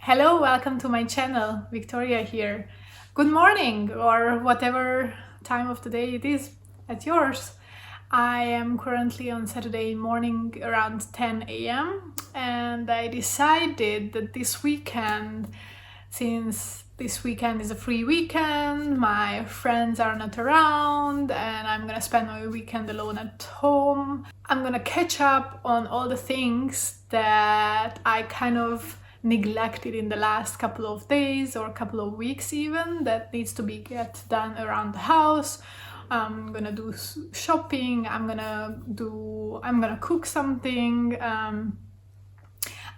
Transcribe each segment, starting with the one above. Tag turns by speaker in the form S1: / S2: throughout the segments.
S1: Hello, welcome to my channel. Victoria here. Good morning, or whatever time of the day it is at yours. I am currently on Saturday morning around 10 a.m. and I decided that this weekend, since this weekend is a free weekend, my friends are not around and I'm gonna spend my weekend alone at home, I'm gonna catch up on all the things that I kind of neglected in the last couple of days or couple of weeks even, that needs to be get done around the house. I'm gonna do shopping, I'm gonna cook something.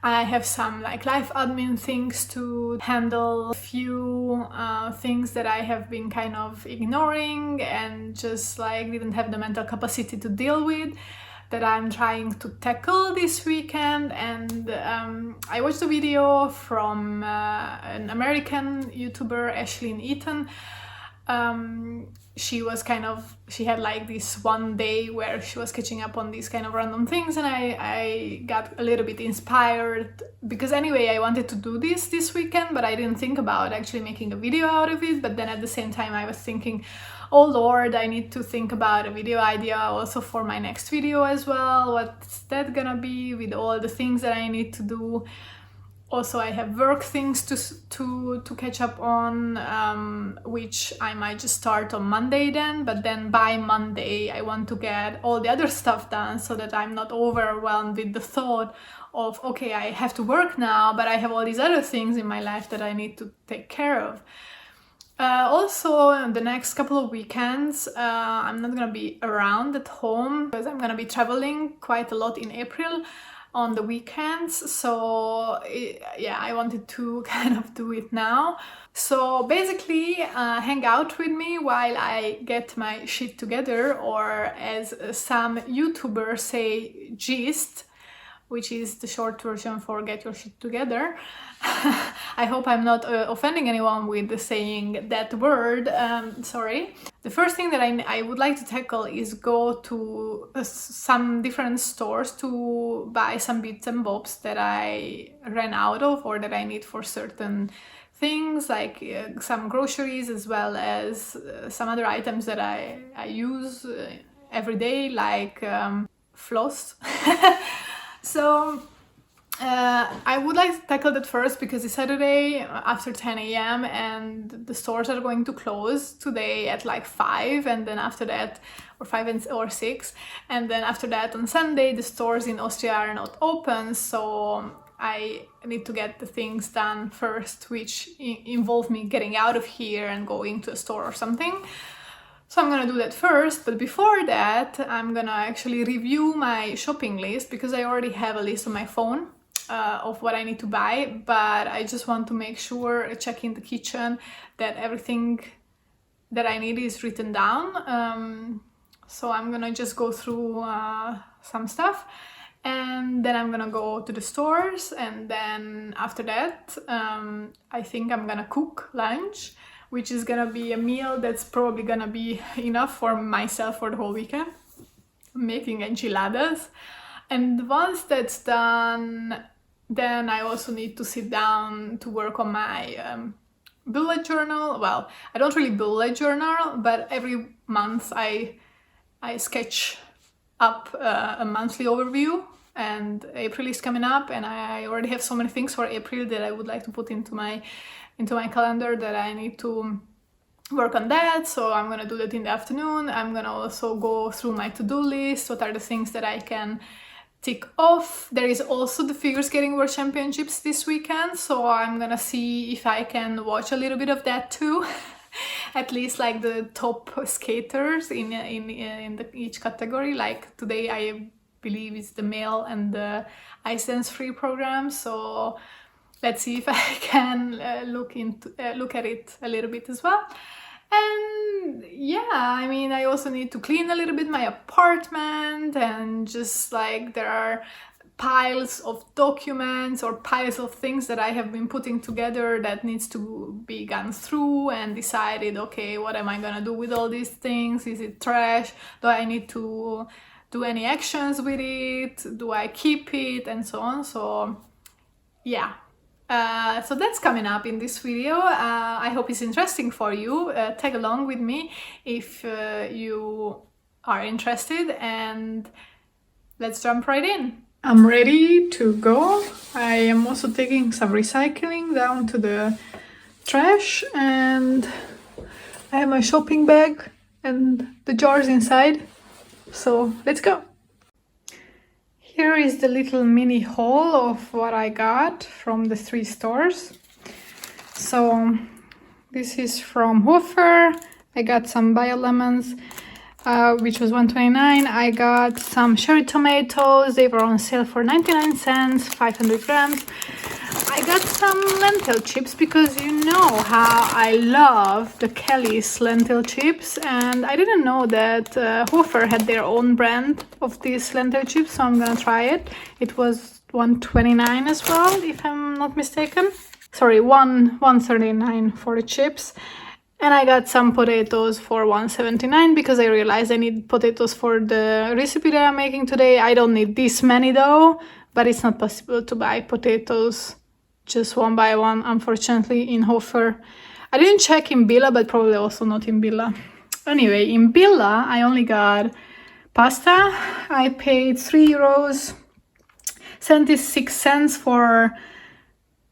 S1: I have some like life admin things to handle, a few things that I have been kind of ignoring and just like didn't have the mental capacity to deal with, that I'm trying to tackle this weekend. And I watched a video from an American YouTuber, Ashlyn Eaton. She had like this one day where she was catching up on these kind of random things, and I got a little bit inspired, because anyway I wanted to do this weekend, but I didn't think about actually making a video out of it. But then at the same time I was thinking, oh Lord, I need to think about a video idea also for my next video as well. What's that gonna be with all the things that I need to do? Also, I have work things to catch up on, which I might just start on Monday then, but then by Monday I want to get all the other stuff done so that I'm not overwhelmed with the thought of, okay, I have to work now, but I have all these other things in my life that I need to take care of. Also, the next couple of weekends, I'm not gonna be around at home because I'm gonna be traveling quite a lot in April on the weekends, so yeah, I wanted to kind of do it now. So basically, hang out with me while I get my shit together, or as some YouTubers say, GYST, which is the short version for get your shit together. I hope I'm not offending anyone with saying that word, sorry. The first thing that I would like to tackle is go to some different stores to buy some bits and bobs that I ran out of or that I need for certain things, like some groceries, as well as some other items that I use every day, like floss. So I would like to tackle that first because it's Saturday after 10 a.m. and the stores are going to close today at like 5, and then after that, or 5 or 6, and then after that on Sunday the stores in Austria are not open, so I need to get the things done first, which involve me getting out of here and going to a store or something. So I'm gonna do that first, but before that I'm gonna actually review my shopping list, because I already have a list on my phone of what I need to buy, but I just want to make sure, check in the kitchen, that everything that I need is written down. So I'm gonna just go through some stuff, and then I'm gonna go to the stores, and then after that I think I'm gonna cook lunch, which is gonna be a meal that's probably gonna be enough for myself for the whole weekend. I'm making enchiladas, and once that's done, then I also need to sit down to work on my bullet journal. Well, I don't really bullet journal, but every month I sketch up a monthly overview, and April is coming up, and I already have so many things for April that I would like to put into my calendar, that I need to work on that. So I'm gonna do that in the afternoon. I'm gonna also go through my to-do list, what are the things that I can tick off. There is also the figure skating world championships this weekend, so I'm gonna see if I can watch a little bit of that too. At least like the top skaters in each category. Like today I believe it's the male and the ice dance free program, so let's see if I can look at it a little bit as well. And yeah, I mean, I also need to clean a little bit my apartment, and just like there are piles of documents or piles of things that I have been putting together that needs to be gone through and decided, okay, what am I gonna do with all these things? Is it trash? Do I need to do any actions with it? Do I keep it? And so on. So yeah, So that's coming up in this video. I hope it's interesting for you. Tag along with me if you are interested, and let's jump right in. I'm ready to go. I am also taking some recycling down to the trash, and I have my shopping bag and the jars inside. So let's go. Here is the little mini haul of what I got from the 3 stores. So this is from Hofer. I got some bio lemons, which was $1.29. I got some cherry tomatoes. They were on sale for 99 cents, 500 grams. I got some lentil chips because you know how I love the Kelly's lentil chips, and I didn't know that Hofer had their own brand of these lentil chips, so I'm gonna try it. It was $1.29 as well, if I'm not mistaken. Sorry, $1.39 for the chips. And I got some potatoes for $1.79 because I realized I need potatoes for the recipe that I'm making today. I don't need this many though, but it's not possible to buy potatoes just one by one, unfortunately, in Hofer. I didn't check in Billa, but probably also not in Billa. Anyway, in Billa, I only got pasta. I paid €3.76 for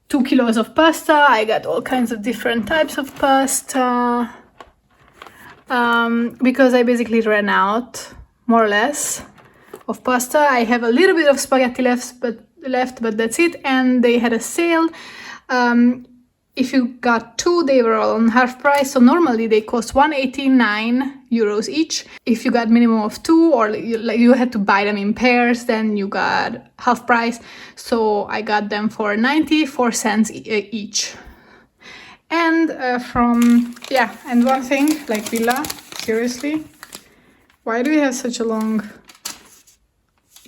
S1: 2 kilos of pasta. I got all kinds of different types of pasta because I basically ran out, more or less, of pasta. I have a little bit of spaghetti left, but that's it. And they had a sale. If you got 2, they were all on half price. So normally they cost €189 each. If you got minimum of 2, or you had to buy them in pairs, then you got half price. So I got them for 94 cents each. And and one thing, like Villa, seriously, why do we have such a long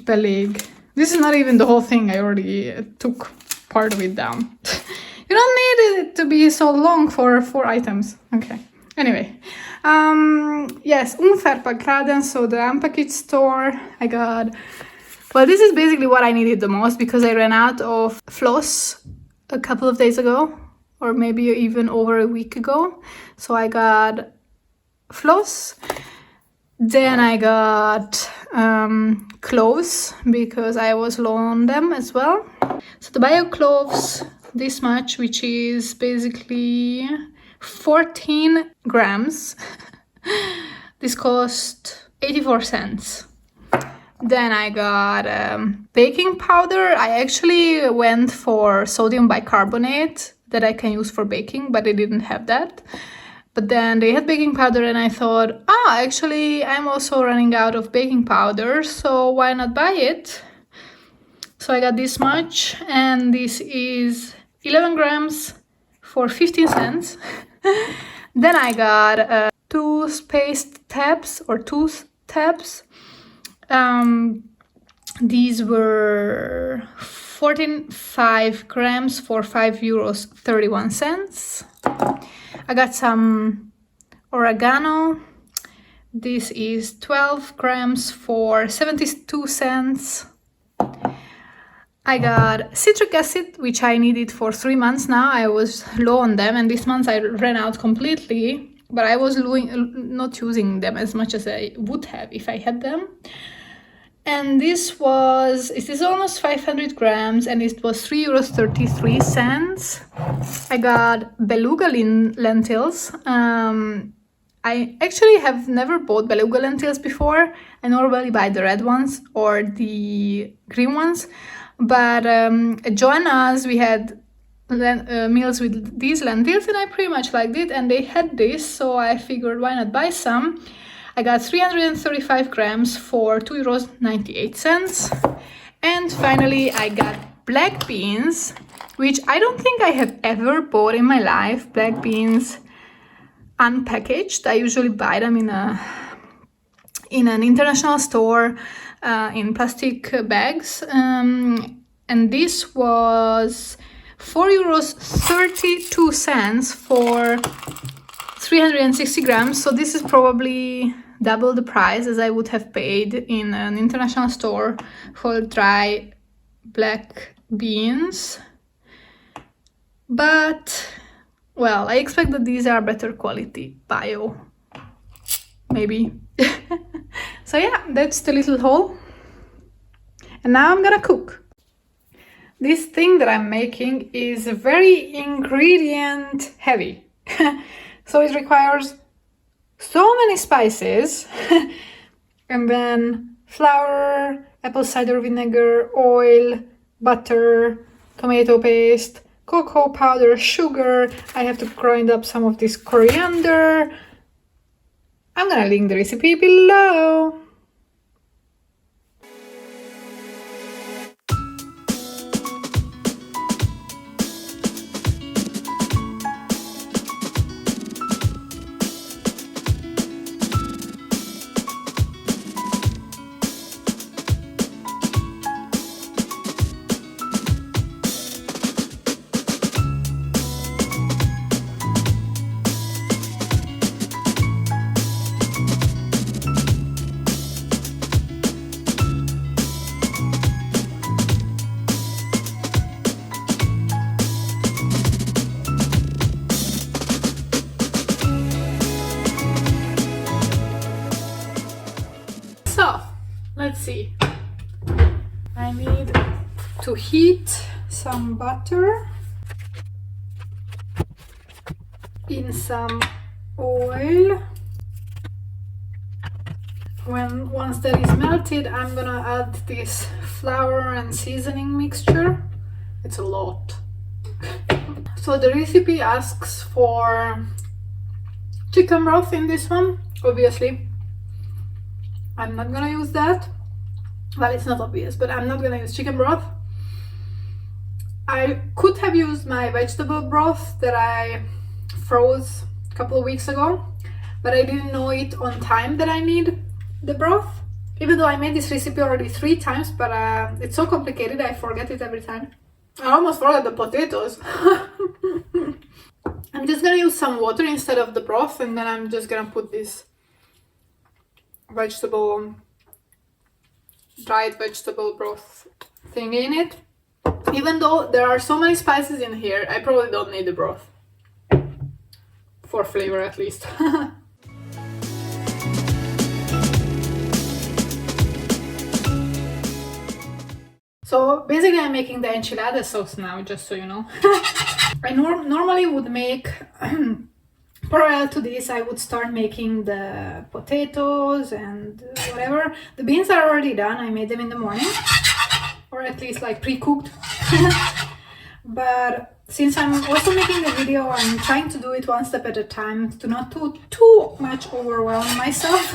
S1: leg? This is not even the whole thing. I already took part of it down. You don't need it to be so long for 4 items. Okay. Anyway. Yes, Unverpackaden, so the unpackaged store. I got... Well, this is basically what I needed the most because I ran out of floss a couple of days ago, or maybe even over a week ago. So I got floss. Then I got cloves because I was low on them as well. So the bio cloves, this much, which is basically 14 grams. This cost 84 cents. Then I got baking powder. I actually went for sodium bicarbonate that I can use for baking, but they didn't have that. But then they had baking powder, and I thought, actually, I'm also running out of baking powder, so why not buy it? So I got this much, and this is 11 grams for 15 cents. Then I got 2 spaced tabs, or tooth tabs. These were 45 grams for €5.31. I got some oregano. This is 12 grams for 72 cents. I got citric acid, which I needed for 3 months now. I was low on them, and this month I ran out completely, but I was not using them as much as I would have if I had them. And it is almost 500 grams, and it was €3.33. I got beluga lentils. I actually have never bought beluga lentils before. I normally buy the red ones or the green ones. But at Joanna's, we had meals with these lentils, and I pretty much liked it. And they had this, so I figured, why not buy some? I got 335 grams for €2.98. And finally, I got black beans, which I don't think I have ever bought in my life. Black beans unpackaged. I usually buy them in an international store in plastic bags. And this was €4.32 for 360 grams. So this is probably double the price as I would have paid in an international store for dry black beans. but well, I expect that these are better quality bio, maybe. So yeah, that's the little haul. And now I'm gonna cook. This thing that I'm making is very ingredient heavy. So it requires so many spices and then flour, apple cider vinegar, oil, butter, tomato paste, cocoa powder, sugar. I have to grind up some of this coriander. I'm gonna link the recipe below. So, let's see. I need to heat some butter in some oil. Once that is melted, I'm gonna add this flour and seasoning mixture. It's a lot. So the recipe asks for chicken broth in this one, obviously. I'm not gonna use that. Well, it's not obvious, but I'm not gonna use chicken broth. I could have used my vegetable broth that I froze a couple of weeks ago, but I didn't know it on time that I need the broth. Even though I made this recipe already 3 times, but it's so complicated, I forget it every time. I almost forgot the potatoes. I'm just gonna use some water instead of the broth, and then I'm just gonna put this dried vegetable broth thing in it. Even though there are so many spices in here, I probably don't need the broth. For flavor at least. So basically I'm making the enchilada sauce now, just so you know. I normally would make parallel to this, I would start making the potatoes and whatever. The beans are already done. I made them in the morning, or at least like pre-cooked. But since I'm also making a video, I'm trying to do it one step at a time to not too much overwhelm myself.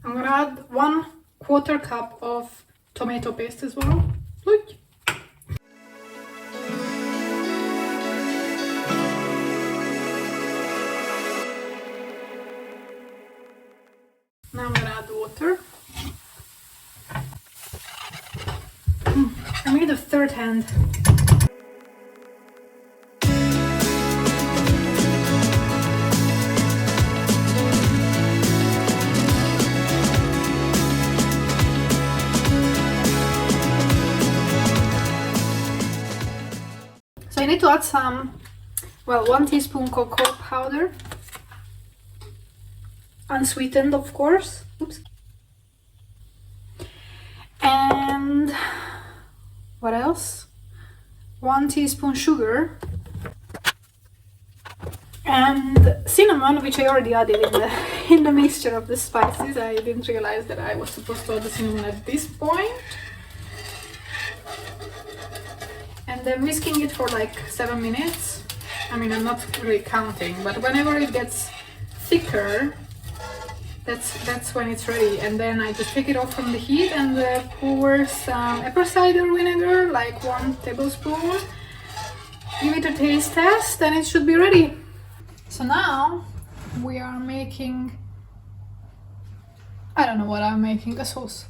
S1: I'm gonna add 1/4 cup of tomato paste as well. Look. Now I'm gonna add water. I made a third hand. So I need to add some, well, 1 teaspoon cocoa powder. Unsweetened, of course. Oops. And what else? 1 teaspoon sugar. And cinnamon, which I already added in the mixture of the spices. I didn't realize that I was supposed to add the cinnamon at this point. And then whisking it for like 7 minutes. I mean, I'm not really counting, but whenever it gets thicker, that's when it's ready. And then I just take it off from the heat and pour some apple cider vinegar, like 1 tablespoon. Give it a taste test and it should be ready. So now we are making, I don't know what I'm making, a sauce.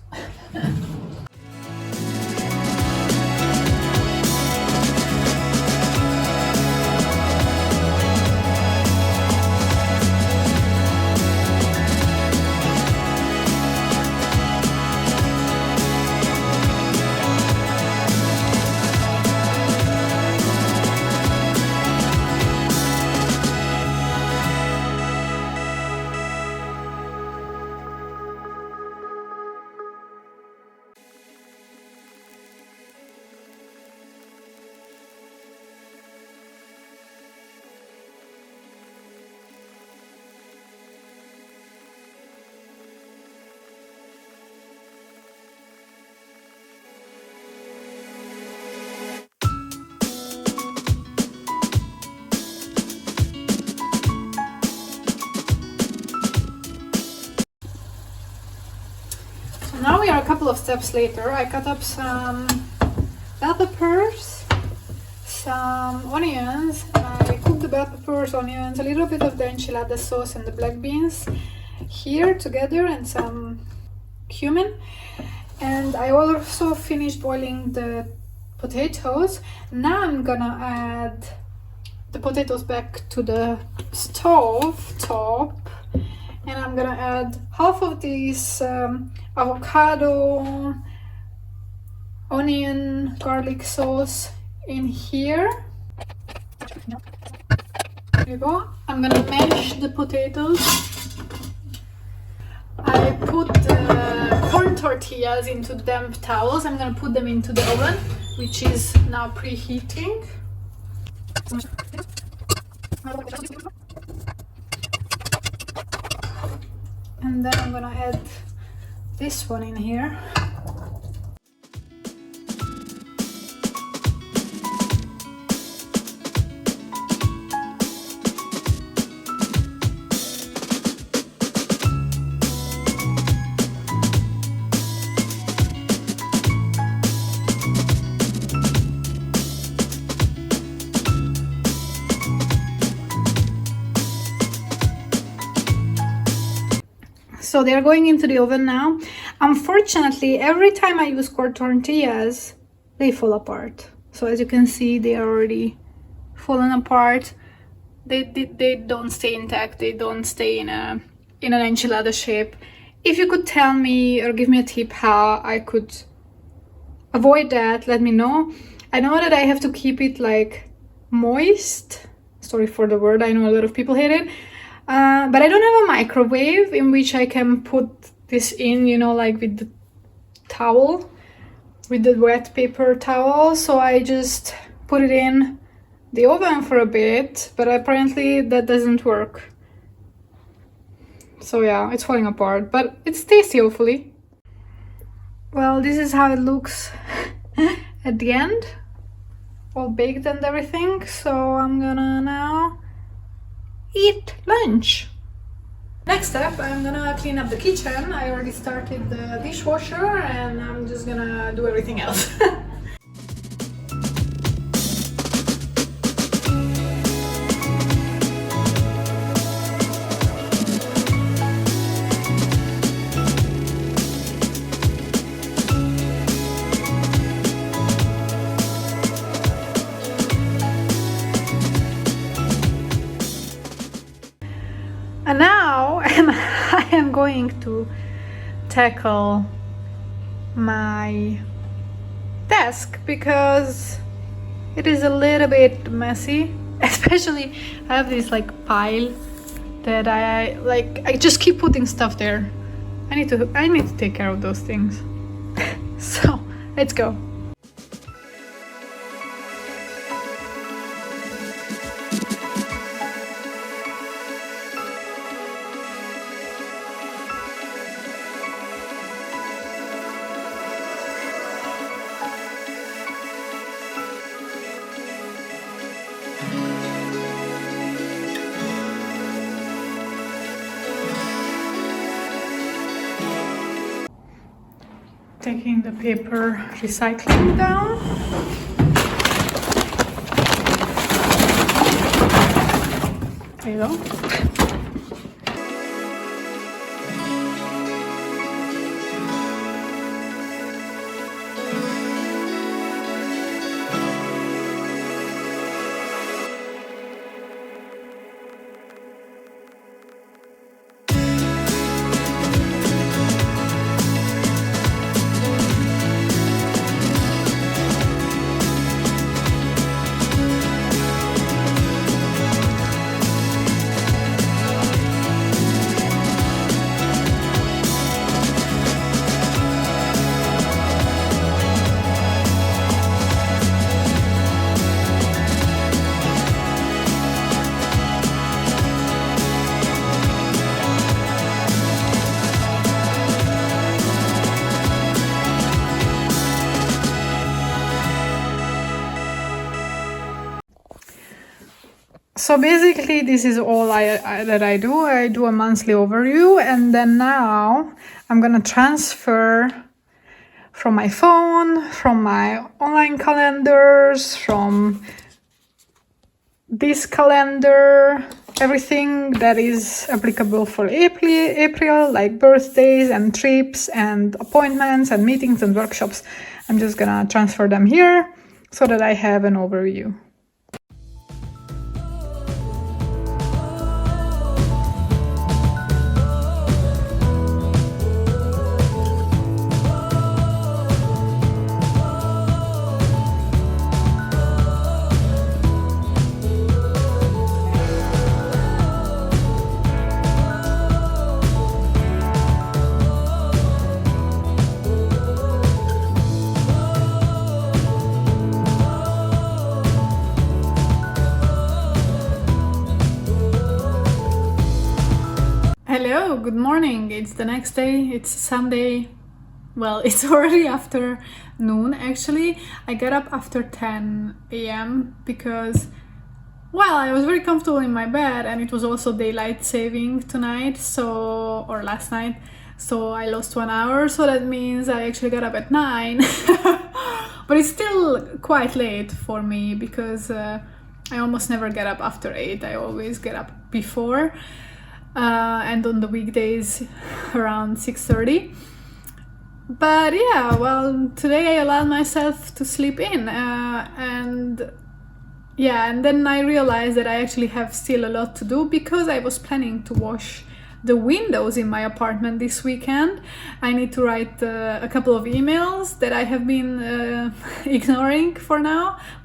S1: Now we are a couple of steps later. I cut up some bell peppers, some onions. I cooked the bell peppers, onions, a little bit of the enchilada sauce and the black beans here together, and some cumin. And I also finished boiling the potatoes. Now I'm gonna add the potatoes back to the stove top, and I'm gonna add half of this avocado, onion, garlic sauce in here. There you go. I'm gonna mash the potatoes. I put the corn tortillas into damp towels. I'm gonna put them into the oven, which is now preheating. And then I'm gonna add this one in here. So they are going into the oven now. Unfortunately, every time I use corn tortillas, they fall apart. So as you can see, they are already fallen apart. They don't stay intact. They don't stay in an enchilada shape. If you could tell me or give me a tip how I could avoid that, let me know. I know that I have to keep it like moist. Sorry for the word. I know a lot of people hate it. But I don't have a microwave in which I can put this in, you know, like with the towel, with the wet paper towel. So I just put it in the oven for a bit, but apparently that doesn't work. So yeah, it's falling apart, but it's tasty, hopefully. Well, this is how it looks at the end, all baked and everything. So I'm gonna now eat lunch. Next up, I'm gonna clean up the kitchen. I already started the dishwasher and I'm just gonna do everything else. And now I am going to tackle my desk because it is a little bit messy. Especially I have this like pile that I just keep putting stuff there. I need to take care of those things. So let's go. Taking the paper recycling down. There you go. So basically this is all that I do. I do a monthly overview, and then now I'm gonna transfer from my phone, from my online calendars, from this calendar, everything that is applicable for April, like birthdays and trips and appointments and meetings and workshops. I'm just gonna transfer them here so that I have an overview. Hello, good morning. It's the next day. It's Sunday. Well, it's already afternoon actually. I got up after 10 a.m. because, well, I was very comfortable in my bed, and it was also daylight saving tonight, or last night. So I lost 1 hour, so that means I actually got up at 9. But it's still quite late for me because I almost never get up after 8. I always get up before. And on the weekdays around 6:30. But yeah, well, today I allowed myself to sleep in, and then I realized that I actually have still a lot to do because I was planning to wash the windows in my apartment this weekend. I need to write a couple of emails that I have been ignoring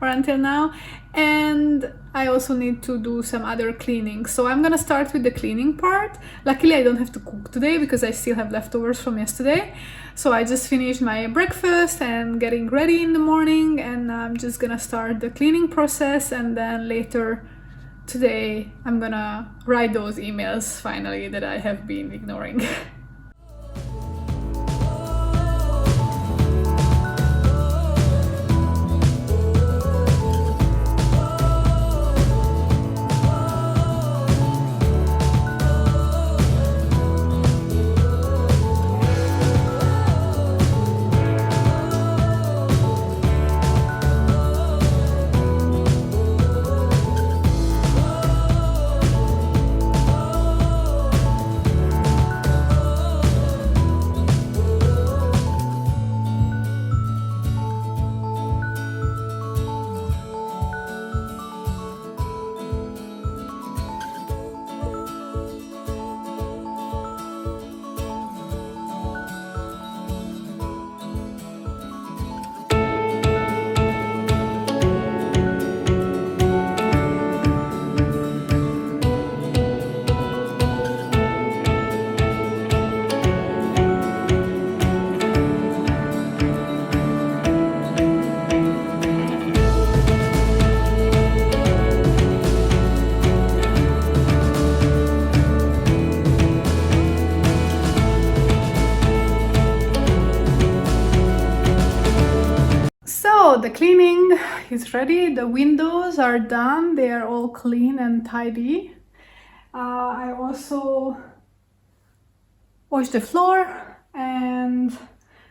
S1: until now, and I also need to do some other cleaning. So I'm gonna start with the cleaning part. Luckily I don't have to cook today because I still have leftovers from yesterday. So I just finished my breakfast and getting ready in the morning, and I'm just gonna start the cleaning process, and then later today I'm gonna write those emails finally that I have been ignoring. So the cleaning is ready. The windows are done. They are all clean and tidy. I also washed the floor, and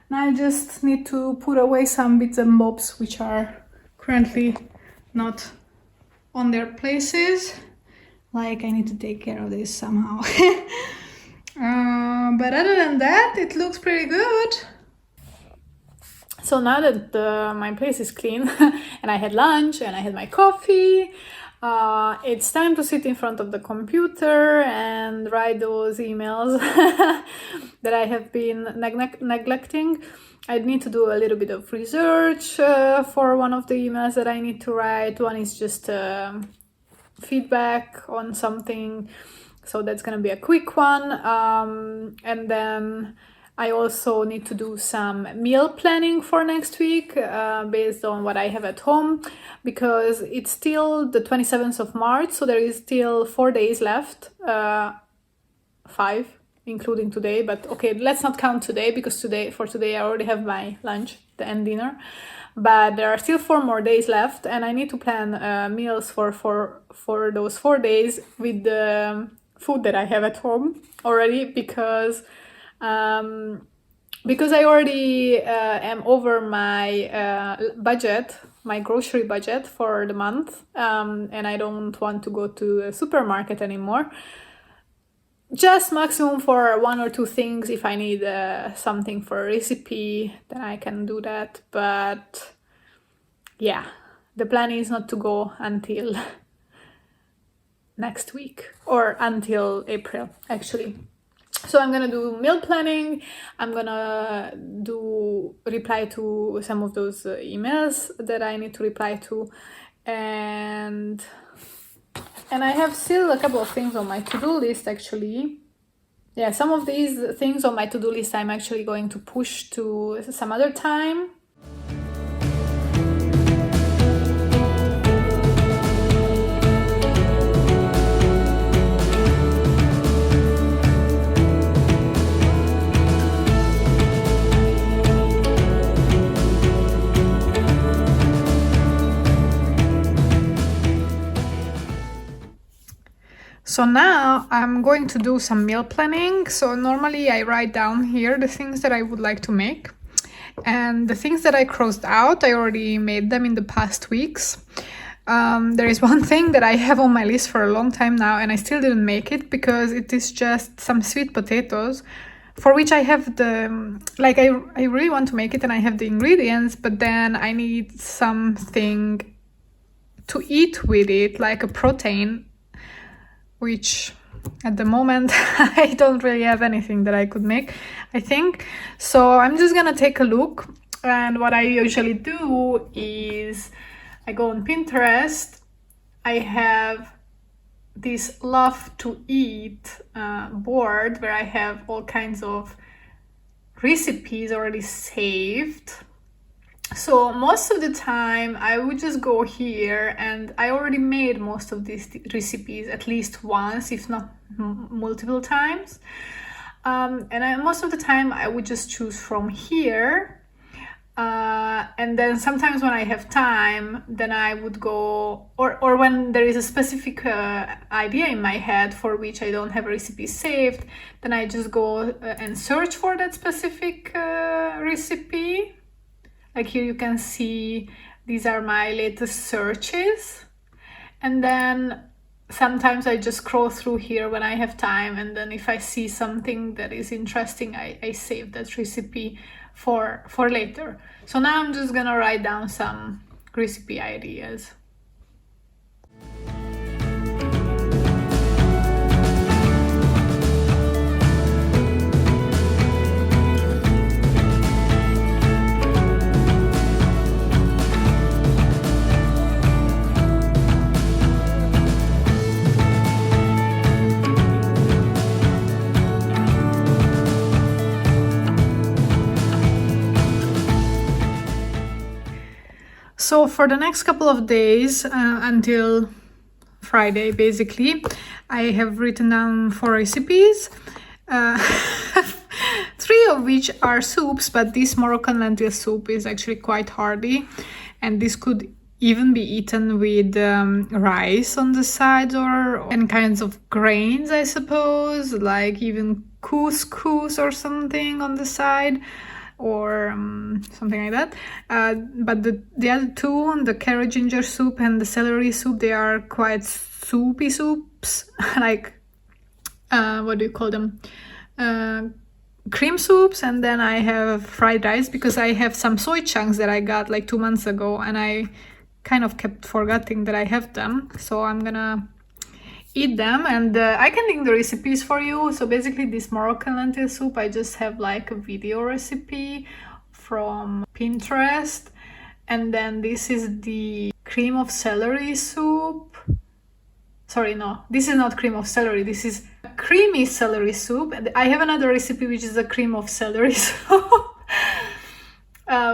S1: now I just need to put away some bits and bobs which are currently not on their places. Like, I need to take care of this somehow. But other than that, it looks pretty good. So now that my place is clean and I had lunch and I had my coffee, it's time to sit in front of the computer and write those emails that I have been neglecting. I need to do a little bit of research for one of the emails that I need to write. One is just feedback on something, so that's gonna be a quick one. And then I also need to do some meal planning for next week based on what I have at home, because it's still the 27th of March, so there is still 4 days left. 5, including today, but okay, let's not count today, because for today I already have my lunch and dinner. But there are still 4 more days left, and I need to plan meals for those 4 days with the food that I have at home already, because I already am over my budget, my grocery budget for the month, and I don't want to go to a supermarket anymore. Just maximum for 1 or 2 things. If I need something for a recipe, then I can do that. But yeah, the plan is not to go until next week, or until April, actually. So I'm gonna do meal planning. I'm gonna reply to some of those emails that I need to reply to, and I have still a couple of things on my to-do list, actually. Yeah, some of these things on my to-do list I'm actually going to push to some other time. So now I'm going to do some meal planning. So normally I write down here the things that I would like to make. And the things that I crossed out, I already made them in the past weeks. There is one thing that I have on my list for a long time now, and I still didn't make it because it is just some sweet potatoes, for which I have I really want to make it and I have the ingredients, but then I need something to eat with it, like a protein, which at the moment I don't really have anything that I could make, I think. So I'm just gonna take a look, and what I usually do is I go on Pinterest. I have this love to eat board where I have all kinds of recipes already saved. So most of the time I would just go here, and I already made most of these recipes at least once, if not multiple times. Most of the time I would just choose from here. And then sometimes when I have time, then I would go, or when there is a specific idea in my head for which I don't have a recipe saved, then I just go and search for that specific recipe. Like here you can see these are my latest searches. And then sometimes I just scroll through here when I have time, and then if I see something that is interesting, I save that recipe for later. So now I'm just gonna write down some recipe ideas. So for the next couple of days, until Friday, basically, I have written down 4 recipes, 3 of which are soups, but this Moroccan lentil soup is actually quite hearty, and this could even be eaten with rice on the side, and kinds of grains, I suppose, like even couscous or something on the side, or something like that. But the other 2, the carrot ginger soup and the celery soup, they are quite soupy soups, like what do you call them, cream soups. And then I have fried rice, because I have some soy chunks that I got like 2 months ago, and I kind of kept forgetting that I have them, so I'm gonna eat them. And I can link the recipes for you. So basically this Moroccan lentil soup, I just have like a video recipe from Pinterest, and then this is the cream of celery soup. Sorry, no, this is not cream of celery, this is a creamy celery soup. And I have another recipe which is a cream of celery soup,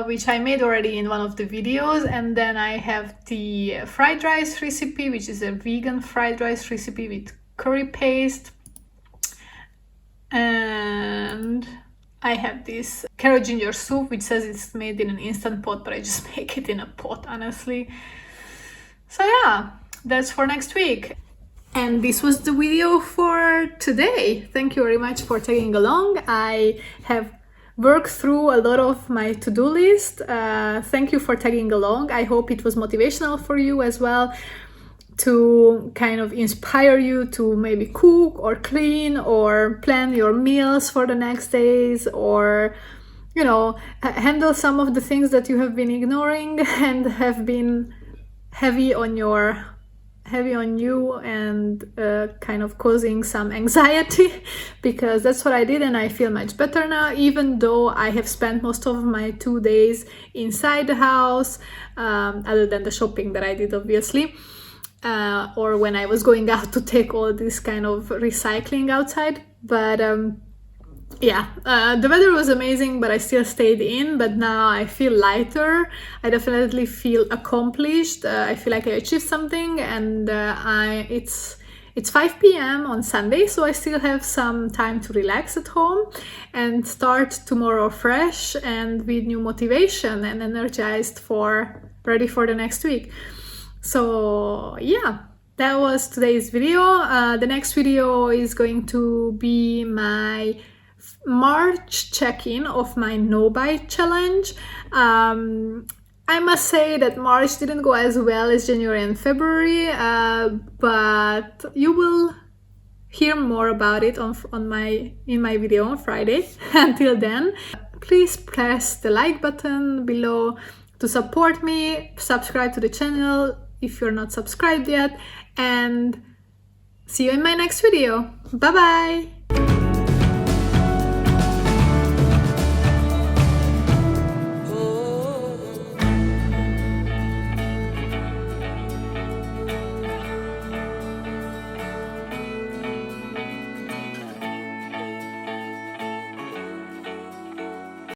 S1: which I made already in one of the videos. And then I have the fried rice recipe, which is a vegan fried rice recipe with curry paste. And I have this carrot ginger soup, which says it's made in an instant pot, but I just make it in a pot, honestly. So yeah, that's for next week. And this was the video for today. Thank you very much for tagging along. I have worked through a lot of my to-do list. Thank you for tagging along. I hope it was motivational for you as well, to kind of inspire you to maybe cook or clean or plan your meals for the next days, or you know, handle some of the things that you have been ignoring and have been heavy on you and kind of causing some anxiety, because that's what I did, and I feel much better now, even though I have spent most of my 2 days inside the house, other than the shopping that I did, obviously, or when I was going out to take all this kind of recycling outside. But yeah, the weather was amazing, but I still stayed in. But now I feel lighter. I definitely feel accomplished. I feel like I achieved something, and it's 5 p.m. on Sunday, so I still have some time to relax at home and start tomorrow fresh and with new motivation and energized, ready for the next week. So yeah, that was today's video. The next video is going to be my March check-in of my no-buy challenge. I must say that March didn't go as well as January and February, but you will hear more about it in my video on Friday. Until then, please press the like button below to support me, subscribe to the channel if you're not subscribed yet, and see you in my next video. Bye bye!